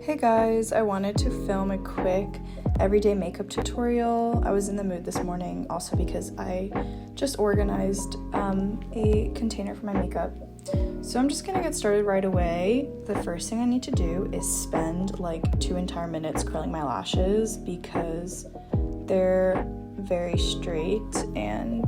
Hey guys, I wanted to film a quick everyday makeup tutorial. I was in the mood this morning also because I just organized a container for my makeup. So I'm just gonna get started right away. The first thing I need to do is spend like 2 entire minutes curling my lashes because they're very straight, and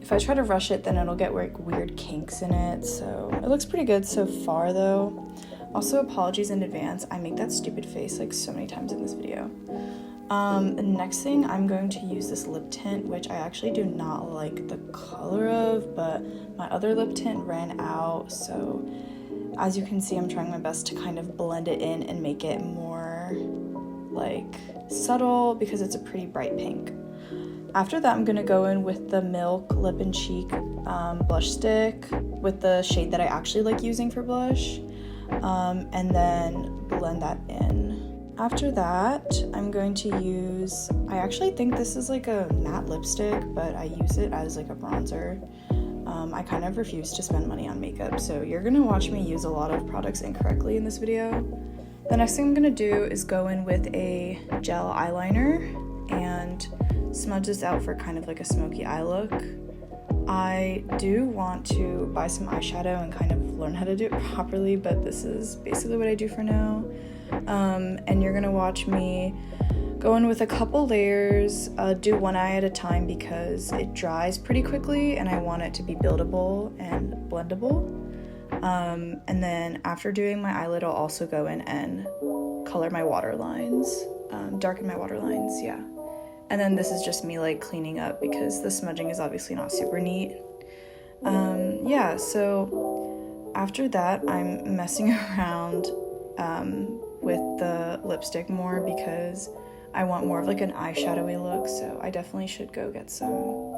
if I try to rush it then it'll get like weird kinks in it. So it looks pretty good so far though. Also, apologies in advance. I make that stupid face like so many times in this video. The next thing, I'm going to use this lip tint, which I actually do not like the color of, but my other lip tint ran out. So as you can see, I'm trying my best to kind of blend it in and make it more like subtle because it's a pretty bright pink. After that, I'm gonna go in with the Milk Lip and Cheek blush stick with the shade that I actually like using for blush. And then blend that in. After that, I'm going to use, I actually think this is like a matte lipstick, but I use it as like a bronzer. I kind of refuse to spend money on makeup, so you're gonna watch me use a lot of products incorrectly in this video. The next thing I'm gonna do is go in with a gel eyeliner and smudge this out for kind of like a smoky eye look. I do want to buy some eyeshadow and kind of learn how to do it properly, but this is basically what I do for now. And you're gonna watch me go in with a couple layers, do one eye at a time because it dries pretty quickly and I want it to be buildable and blendable. And then after doing my eyelid, I'll also go in and color my waterlines, darken my waterlines, yeah. And then this is just me like cleaning up because the smudging is obviously not super neat. Yeah, so after that I'm messing around with the lipstick more because I want more of like an eyeshadowy look, so I definitely should go get some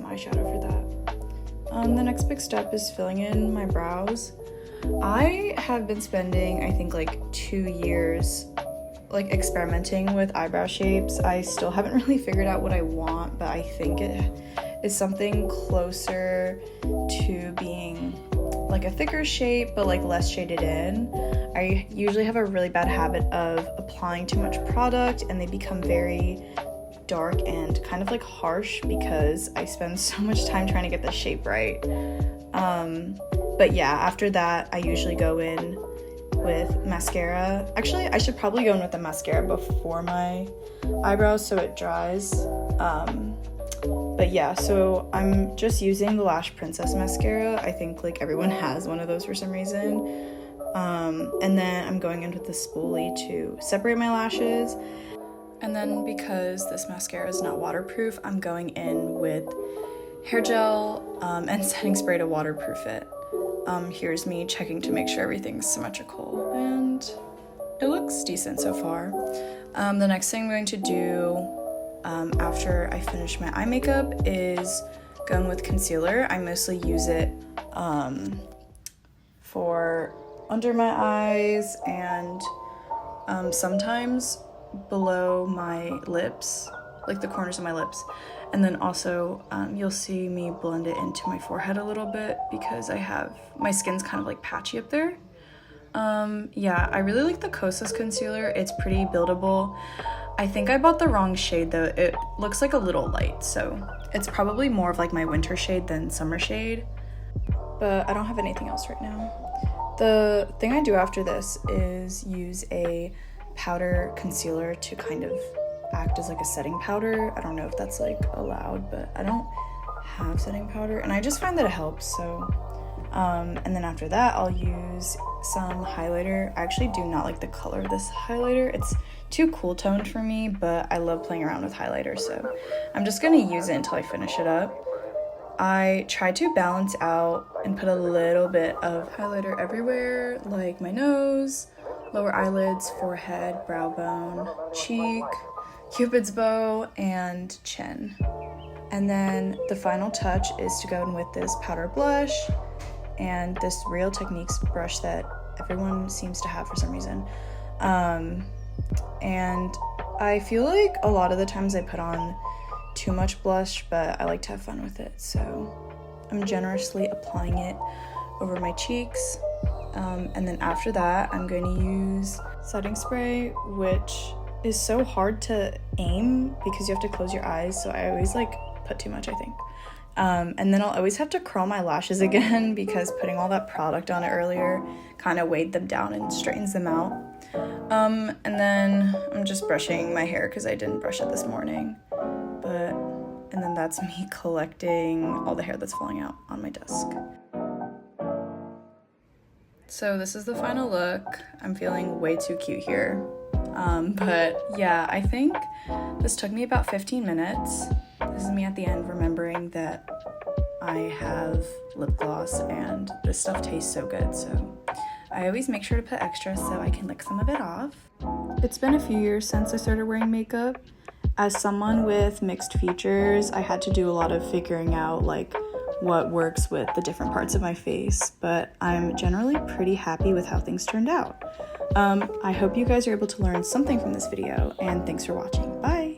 eyeshadow for that. The next big step is filling in my brows. I have been spending, I think, like 2 years like experimenting with eyebrow shapes. I still haven't really figured out what I want, but I think it is something closer to being like a thicker shape but like less shaded in. I usually have a really bad habit of applying too much product and they become very dark and kind of like harsh because I spend so much time trying to get the shape right. But yeah, after that I usually go in with mascara. Actually, I should probably go in with the mascara before my eyebrows so it dries. But yeah, so I'm just using the Lash Princess mascara. I think like everyone has one of those for some reason. And then I'm going in with the spoolie to separate my lashes. And then because this mascara is not waterproof, I'm going in with hair gel and setting spray to waterproof it. Here's me checking to make sure everything's symmetrical, and it looks decent so far. The next thing I'm going to do after I finish my eye makeup is going with concealer. I mostly use it for under my eyes and sometimes below my lips, like the corners of my lips. And then also you'll see me blend it into my forehead a little bit because my skin's kind of like patchy up there. Yeah, I really like the Kosas concealer. It's pretty buildable. I think I bought the wrong shade though. It looks like a little light, so it's probably more of like my winter shade than summer shade, but I don't have anything else right now. The thing I do after this is use a powder concealer to kind of act as like a setting powder. I don't know if that's like allowed, but I don't have setting powder and I just find that it helps. So and then after that I'll use some highlighter. I actually do not like the color of this highlighter. It's too cool toned for me, but I love playing around with highlighter, so I'm just gonna use it until I finish it up. I try to balance out and put a little bit of highlighter everywhere, like my nose, lower eyelids, forehead, brow bone, cheek, Cupid's bow, and chin. And then the final touch is to go in with this powder blush and this Real Techniques brush that everyone seems to have for some reason. And I feel like a lot of the times I put on too much blush, but I like to have fun with it, so I'm generously applying it over my cheeks. And then after that, I'm going to use setting spray, which is so hard to aim because you have to close your eyes. So I always like put too much, I think. And then I'll always have to curl my lashes again because putting all that product on it earlier kind of weighed them down and straightens them out. And then I'm just brushing my hair because I didn't brush it this morning. And then that's me collecting all the hair that's falling out on my desk. So this is the final look. I'm feeling way too cute here. But yeah, I think this took me about 15 minutes. This is me at the end remembering that I have lip gloss and this stuff tastes so good. So I always make sure to put extra so I can lick some of it off. It's been a few years since I started wearing makeup. As someone with mixed features, I had to do a lot of figuring out like what works with the different parts of my face, but I'm generally pretty happy with how things turned out. I hope you guys are able to learn something from this video, and thanks for watching. Bye!